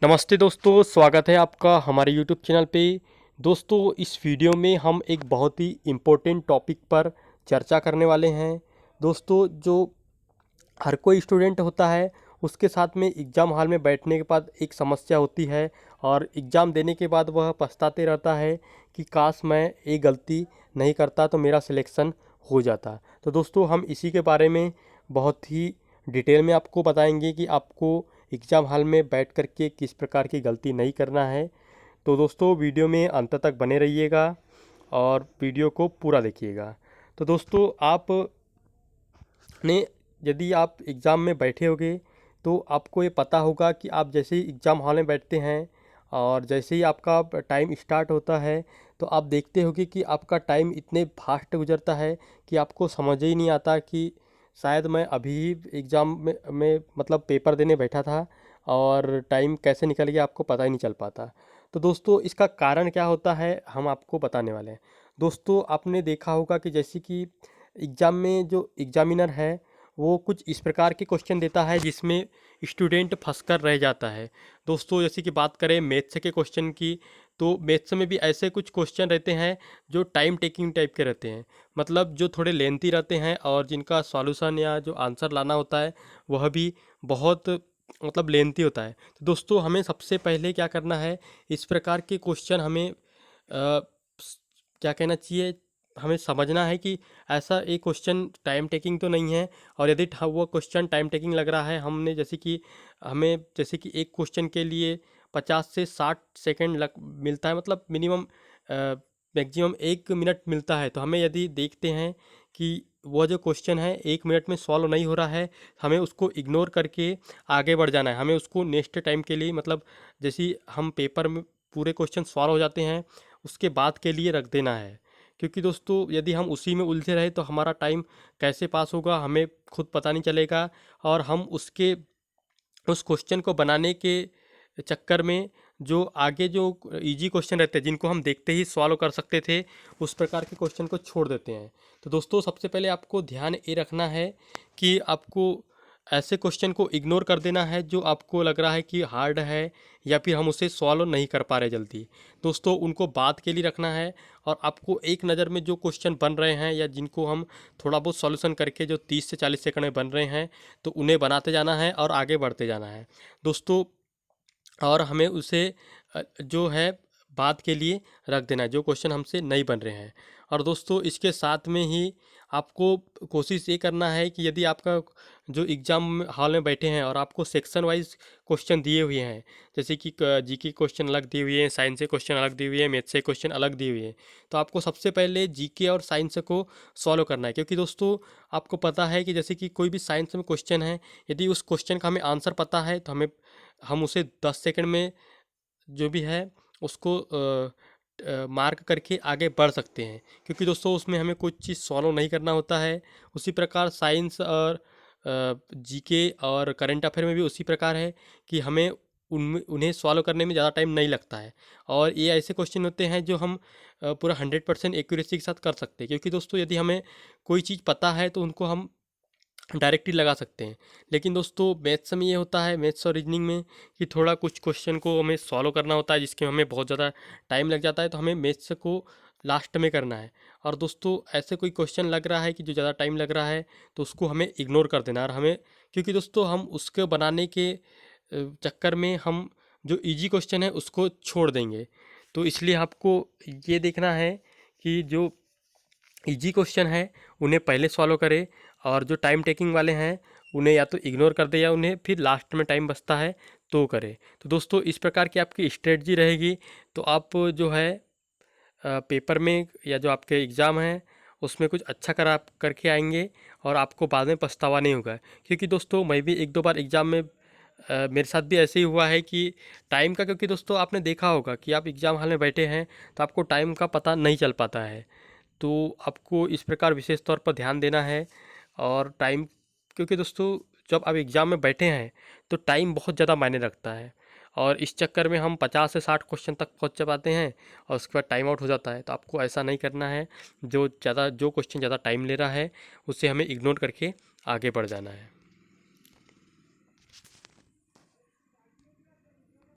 नमस्ते दोस्तों, स्वागत है आपका हमारे यूट्यूब चैनल पे। दोस्तों, इस वीडियो में हम एक बहुत ही इम्पोर्टेंट टॉपिक पर चर्चा करने वाले हैं। दोस्तों, जो हर कोई स्टूडेंट होता है उसके साथ में एग्ज़ाम हॉल में बैठने के बाद एक समस्या होती है और एग्ज़ाम देने के बाद वह पछताते रहता है कि काश मैं ये गलती नहीं करता तो मेरा सिलेक्शन हो जाता। तो दोस्तों, हम इसी के बारे में बहुत ही डिटेल में आपको बताएंगे कि आपको एग्ज़ाम हॉल में बैठ कर के किस प्रकार की गलती नहीं करना है। तो दोस्तों, वीडियो में अंत तक बने रहिएगा और वीडियो को पूरा देखिएगा। तो दोस्तों, ने यदि आप एग्ज़ाम में बैठे होगे तो आपको ये पता होगा कि आप जैसे ही एग्ज़ाम हॉल में बैठते हैं और जैसे ही आपका टाइम स्टार्ट होता है तो आप देखते होगे कि आपका टाइम इतने फास्ट गुजरता है कि आपको समझ ही नहीं आता कि शायद मैं अभी ही एग्ज़ाम में मतलब पेपर देने बैठा था और टाइम कैसे निकल गया आपको पता ही नहीं चल पाता। तो दोस्तों, इसका कारण क्या होता है हम आपको बताने वाले हैं। दोस्तों, आपने देखा होगा कि जैसे कि एग्ज़ाम में जो एग्ज़ामिनर है वो कुछ इस प्रकार के क्वेश्चन देता है जिसमें स्टूडेंट फंस कर रह जाता है। दोस्तों, जैसे कि बात करें मैथ्स के क्वेश्चन की, तो मैथ्स में भी ऐसे कुछ क्वेश्चन रहते हैं जो टाइम टेकिंग टाइप के रहते हैं, मतलब जो थोड़े लेंथी रहते हैं और जिनका सॉल्यूशन या जो आंसर लाना होता है वह भी बहुत मतलब लेंथी होता है। तो दोस्तों, हमें सबसे पहले क्या करना है, इस प्रकार के क्वेश्चन हमें क्या कहना चाहिए, हमें समझना है कि ऐसा एक क्वेश्चन टाइम टेकिंग तो नहीं है। और यदि वो क्वेश्चन टाइम टेकिंग लग रहा है, हमने जैसे कि एक क्वेश्चन के लिए 50 से 60 सेकंड लग मिलता है, मतलब मिनिमम मैक्सिमम 1 मिनट मिलता है। तो हमें यदि देखते हैं कि वो जो क्वेश्चन है 1 मिनट में सॉल्व नहीं हो रहा है, हमें उसको इग्नोर करके आगे बढ़ जाना है। हमें उसको नेक्स्ट टाइम के लिए, मतलब जैसे हम पेपर में पूरे क्वेश्चन सॉल्व हो जाते हैं उसके बाद के लिए रख देना है। क्योंकि दोस्तों, यदि हम उसी में उलझे रहे तो हमारा टाइम कैसे पास होगा हमें खुद पता नहीं चलेगा और हम उस क्वेश्चन को बनाने के चक्कर में जो आगे जो इजी क्वेश्चन रहते हैं जिनको हम देखते ही सॉल्व कर सकते थे, उस प्रकार के क्वेश्चन को छोड़ देते हैं। तो दोस्तों, सबसे पहले आपको ध्यान ये रखना है कि आपको ऐसे क्वेश्चन को इग्नोर कर देना है जो आपको लग रहा है कि हार्ड है या फिर हम उसे सॉल्व नहीं कर पा रहे जल्दी। दोस्तों, उनको बाद के लिए रखना है और आपको एक नज़र में जो क्वेश्चन बन रहे हैं या जिनको हम थोड़ा बहुत सॉल्यूशन करके जो 30 से 40 सेकंड में बन रहे हैं तो उन्हें बनाते जाना है और आगे बढ़ते जाना है दोस्तों। और हमें उसे जो है बाद के लिए रख देना है जो क्वेश्चन हमसे नहीं बन रहे हैं। और दोस्तों, इसके साथ में ही आपको कोशिश ये करना है कि यदि आपका जो एग्ज़ाम हॉल में बैठे हैं और आपको सेक्शन वाइज क्वेश्चन दिए हुए हैं, जैसे कि जीके क्वेश्चन अलग दिए हुए हैं, साइंस से क्वेश्चन अलग दिए हुए हैं, मैथ्स से क्वेश्चन अलग दिए हुए हैं, तो आपको सबसे पहले जीके और साइंस को सॉल्व करना है। क्योंकि दोस्तों, आपको पता है कि जैसे कि कोई भी साइंस में क्वेश्चन है, यदि उस क्वेश्चन का हमें आंसर पता है तो हम उसे 10 सेकंड में जो भी है उसको मार्क करके आगे बढ़ सकते हैं। क्योंकि दोस्तों, उसमें हमें कुछ चीज़ सॉल्व नहीं करना होता है। उसी प्रकार साइंस और जीके और करंट अफेयर में भी उसी प्रकार है कि हमें उन्हें सॉल्व करने में ज़्यादा टाइम नहीं लगता है। और ये ऐसे क्वेश्चन होते हैं जो हम पूरा 100% एक्यूरेसी के साथ कर सकते हैं। क्योंकि दोस्तों, यदि हमें कोई चीज़ पता है तो उनको हम डायरेक्टली लगा सकते हैं। लेकिन दोस्तों, मैथ्स में ये होता है, मैथ्स और रीजनिंग में, कि थोड़ा कुछ क्वेश्चन को हमें सॉल्व करना होता है जिसके हमें बहुत ज़्यादा टाइम लग जाता है, तो हमें मैथ्स को लास्ट में करना है। और दोस्तों, ऐसे कोई क्वेश्चन लग रहा है कि जो ज़्यादा टाइम लग रहा है तो उसको हमें इग्नोर कर देना है। और हमें, क्योंकि दोस्तों हम उसके बनाने के चक्कर में हम जो इजी क्वेश्चन है उसको छोड़ देंगे। तो इसलिए आपको ये देखना है कि जो इजी क्वेश्चन है उन्हें पहले सॉल्व करें और जो टाइम टेकिंग वाले हैं उन्हें या तो इग्नोर कर दे या उन्हें फिर लास्ट में टाइम बचता है तो करें। तो दोस्तों, इस प्रकार की आपकी स्ट्रेटजी रहेगी तो आप जो है पेपर में या जो आपके एग्ज़ाम हैं उसमें कुछ अच्छा करके आएंगे और आपको बाद में पछतावा नहीं होगा। क्योंकि दोस्तों, मैं भी एक दो बार एग्ज़ाम में मेरे साथ भी ऐसे ही हुआ है कि टाइम का, क्योंकि दोस्तों आपने देखा होगा कि आप एग्ज़ाम हॉल में बैठे हैं तो आपको टाइम का पता नहीं चल पाता है। तो आपको इस प्रकार विशेष तौर पर ध्यान देना है और टाइम, क्योंकि दोस्तों जब आप एग्ज़ाम में बैठे हैं तो टाइम बहुत ज़्यादा मायने रखता है और इस चक्कर में हम 50 से 60 क्वेश्चन तक पहुंच पाते हैं और उसके बाद टाइम आउट हो जाता है। तो आपको ऐसा नहीं करना है। जो क्वेश्चन ज़्यादा टाइम ले रहा है उसे हमें इग्नोर करके आगे बढ़ जाना है।